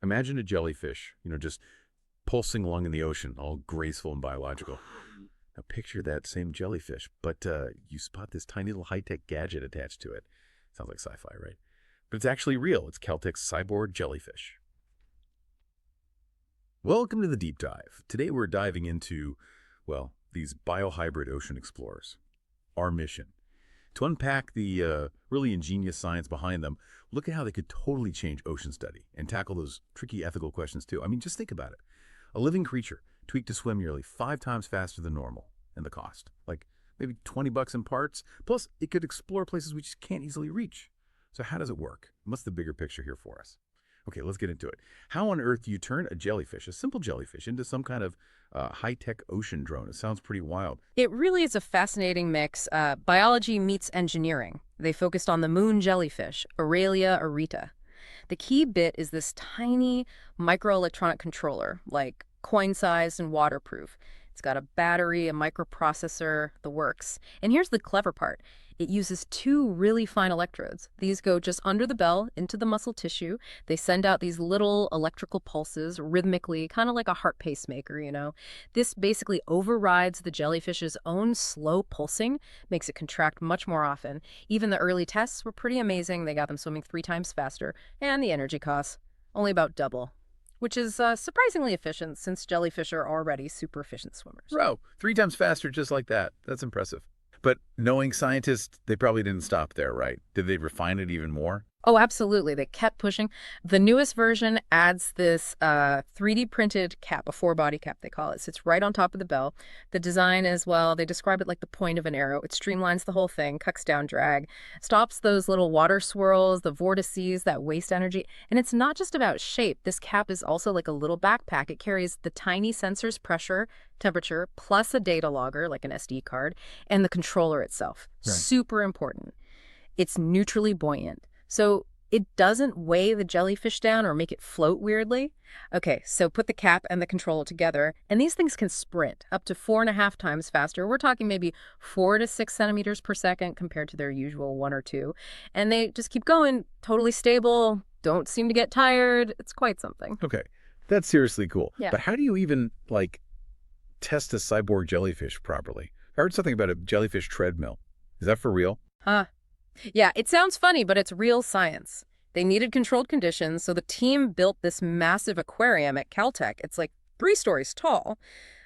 Imagine a jellyfish, just pulsing along in the ocean, all graceful and biological. Now picture that same jellyfish, but you spot this tiny little high-tech gadget attached to it. Sounds like sci-fi, right? But it's actually real. It's Caltech's CYBORG Jellyfish. Welcome to the Deep Dive. Today we're diving into, these biohybrid ocean explorers. Our mission: to unpack the really ingenious science behind them, look at how they could totally change ocean study and tackle those tricky ethical questions too. I mean, just think about it. A living creature tweaked to swim nearly 5 times faster than normal, and the cost, like maybe $20 in parts. Plus, it could explore places we just can't easily reach. So how does it work? What's the bigger picture here for us? Okay, let's get into it. How on earth do you turn a jellyfish, a simple jellyfish, into some kind of high-tech ocean drone? It sounds pretty wild. It really is a fascinating mix. Biology meets engineering. They focused on the moon jellyfish, Aurelia aurita. The key bit is this tiny microelectronic controller, like coin-sized and waterproof. It's got a battery, a microprocessor, the works. And here's the clever part. It uses 2 really fine electrodes. These go just under the bell into the muscle tissue. They send out these little electrical pulses rhythmically, kind of like a heart pacemaker, This basically overrides the jellyfish's own slow pulsing, makes it contract much more often. Even the early tests were pretty amazing. They got them swimming 3 times faster, and the energy costs only about double, which is surprisingly efficient since jellyfish are already super efficient swimmers. Bro, 3 times faster just like that. That's impressive. But knowing scientists, they probably didn't stop there, right? Did they refine it even more? Oh, absolutely. They kept pushing. The newest version adds this 3D printed cap, a 4-body cap, they call it. Sits right on top of the bell. The design as well, they describe it like the point of an arrow. It streamlines the whole thing, cuts down drag, stops those little water swirls, the vortices, that waste energy. And it's not just about shape. This cap is also like a little backpack. It carries the tiny sensor's pressure, temperature, plus a data logger, like an SD card, and the controller itself. Right. Super important. It's neutrally buoyant. So it doesn't weigh the jellyfish down or make it float weirdly. Okay, so put the cap and the controller together, and these things can sprint up to 4.5 times faster. We're talking maybe 4 to 6 centimeters per second compared to their usual 1 or 2. And they just keep going, totally stable, don't seem to get tired. It's quite something. Okay, that's seriously cool. Yeah. But how do you even, test a cyborg jellyfish properly? I heard something about a jellyfish treadmill. Is that for real? Yeah, it sounds funny, but it's real science. They needed controlled conditions, so the team built this massive aquarium at Caltech. It's like 3 stories tall,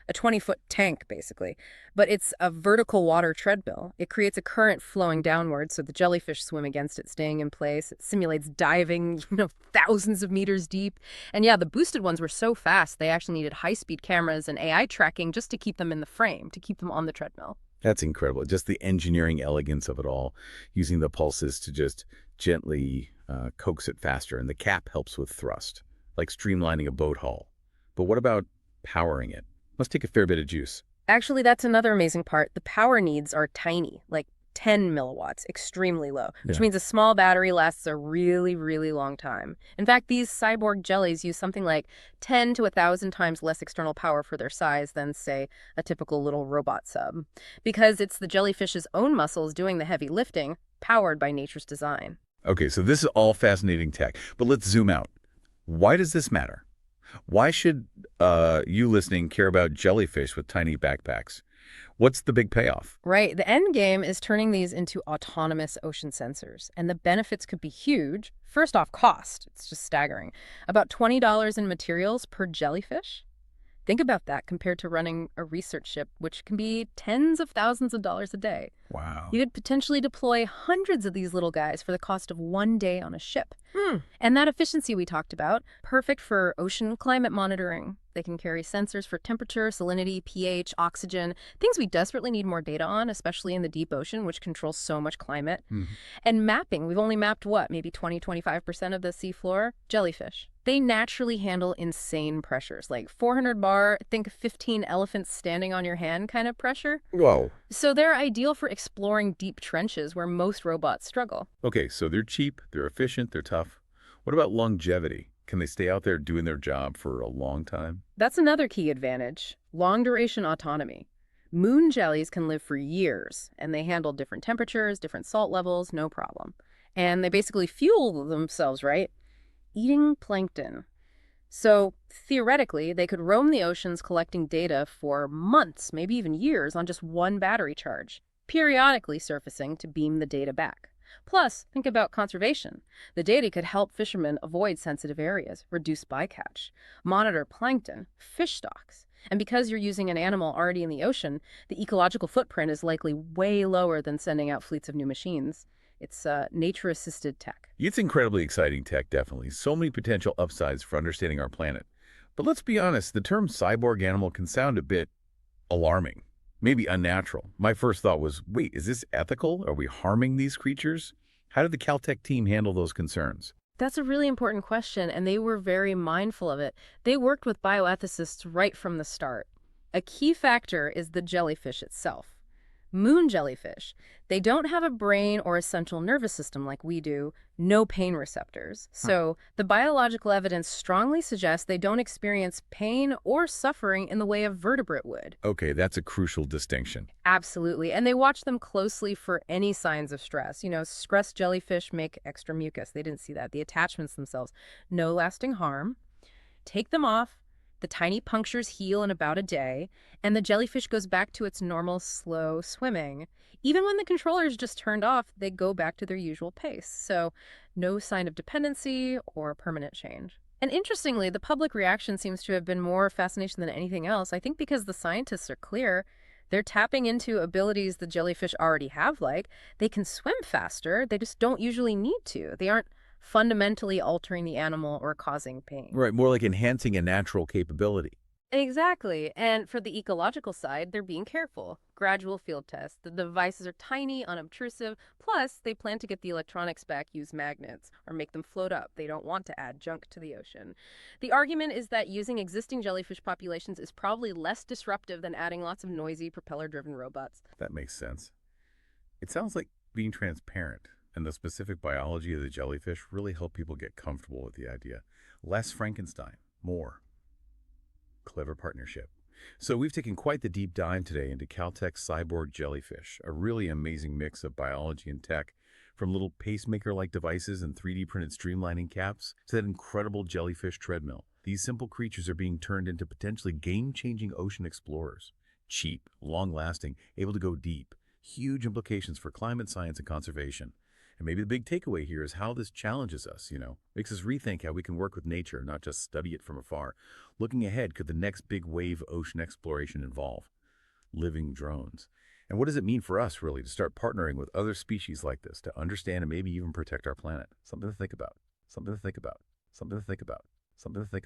a 20-foot tank, basically. But it's a vertical water treadmill. It creates a current flowing downward, so the jellyfish swim against it, staying in place. It simulates diving, thousands of meters deep. And yeah, the boosted ones were so fast, they actually needed high-speed cameras and AI tracking just to keep them in the frame, to keep them on the treadmill. That's incredible. Just the engineering elegance of it all, using the pulses to just gently coax it faster. And the cap helps with thrust, like streamlining a boat hull. But what about powering it? Must take a fair bit of juice. Actually, that's another amazing part. The power needs are tiny, like 10 milliwatts, extremely low, which means a small battery lasts a really, really long time. In fact, these cyborg jellies use something like 10 to 1,000 times less external power for their size than, say, a typical little robot sub, because it's the jellyfish's own muscles doing the heavy lifting, powered by nature's design. Okay, so this is all fascinating tech, but let's zoom out. Why does this matter? Why should you listening care about jellyfish with tiny backpacks? What's the big payoff? Right. The end game is turning these into autonomous ocean sensors, and the benefits could be huge. First off, cost. It's just staggering. About $20 in materials per jellyfish. Think about that compared to running a research ship, which can be tens of thousands of dollars a day. Wow. You could potentially deploy hundreds of these little guys for the cost of 1 day on a ship. And that efficiency we talked about, perfect for ocean climate monitoring. They can carry sensors for temperature, salinity, pH, oxygen, things we desperately need more data on, especially in the deep ocean, which controls so much climate. And mapping, we've only mapped what, maybe 20-25% of the seafloor? Jellyfish. They naturally handle insane pressures, like 400 bar, think 15 elephants standing on your hand kind of pressure. Whoa. So they're ideal for exploring deep trenches where most robots struggle. Okay, so they're cheap, they're efficient, they're tough. What about longevity? Can they stay out there doing their job for a long time? That's another key advantage, long-duration autonomy. Moon jellies can live for years, and they handle different temperatures, different salt levels, no problem. And they basically fuel themselves, right? Eating plankton. So, theoretically, they could roam the oceans collecting data for months, maybe even years, on just one battery charge, periodically surfacing to beam the data back. Plus, think about conservation. The data could help fishermen avoid sensitive areas, reduce bycatch, monitor plankton, fish stocks. And because you're using an animal already in the ocean, the ecological footprint is likely way lower than sending out fleets of new machines. It's nature-assisted tech. It's incredibly exciting tech, definitely. So many potential upsides for understanding our planet. But let's be honest, the term cyborg animal can sound a bit alarming, maybe unnatural. My first thought was, wait, is this ethical? Are we harming these creatures? How did the Caltech team handle those concerns? That's a really important question, and they were very mindful of it. They worked with bioethicists right from the start. A key factor is the jellyfish itself. Moon jellyfish. They don't have a brain or a central nervous system like we do, no pain receptors. So the biological evidence strongly suggests they don't experience pain or suffering in the way a vertebrate would. Okay, that's a crucial distinction. Absolutely. And they watch them closely for any signs of stress. Stressed jellyfish make extra mucus. They didn't see that. The attachments themselves, no lasting harm. Take them off. The tiny punctures heal in about a day, and the jellyfish goes back to its normal, slow swimming. Even when the controller is just turned off, they go back to their usual pace. So no sign of dependency or permanent change. And interestingly, the public reaction seems to have been more fascination than anything else. I think because the scientists are clear, they're tapping into abilities the jellyfish already have, like they can swim faster, they just don't usually need to. They aren't fundamentally altering the animal or causing pain. Right, more like enhancing a natural capability. Exactly. And for the ecological side, they're being careful. Gradual field tests. The devices are tiny, unobtrusive. Plus, they plan to get the electronics back, use magnets, or make them float up. They don't want to add junk to the ocean. The argument is that using existing jellyfish populations is probably less disruptive than adding lots of noisy, propeller-driven robots. That makes sense. It sounds like being transparent and the specific biology of the jellyfish really help people get comfortable with the idea. Less Frankenstein, more clever partnership. So we've taken quite the deep dive today into Caltech's CYBORG Jellyfish, a really amazing mix of biology and tech, from little pacemaker-like devices and 3D printed streamlining caps to that incredible jellyfish treadmill. These simple creatures are being turned into potentially game-changing ocean explorers. Cheap, long-lasting, able to go deep. Huge implications for climate science and conservation. And maybe the big takeaway here is how this challenges us, makes us rethink how we can work with nature, not just study it from afar. Looking ahead, could the next big wave of ocean exploration involve living drones? And what does it mean for us, really, to start partnering with other species like this to understand and maybe even protect our planet? Something to think about. Something to think about. Something to think about. Something to think about.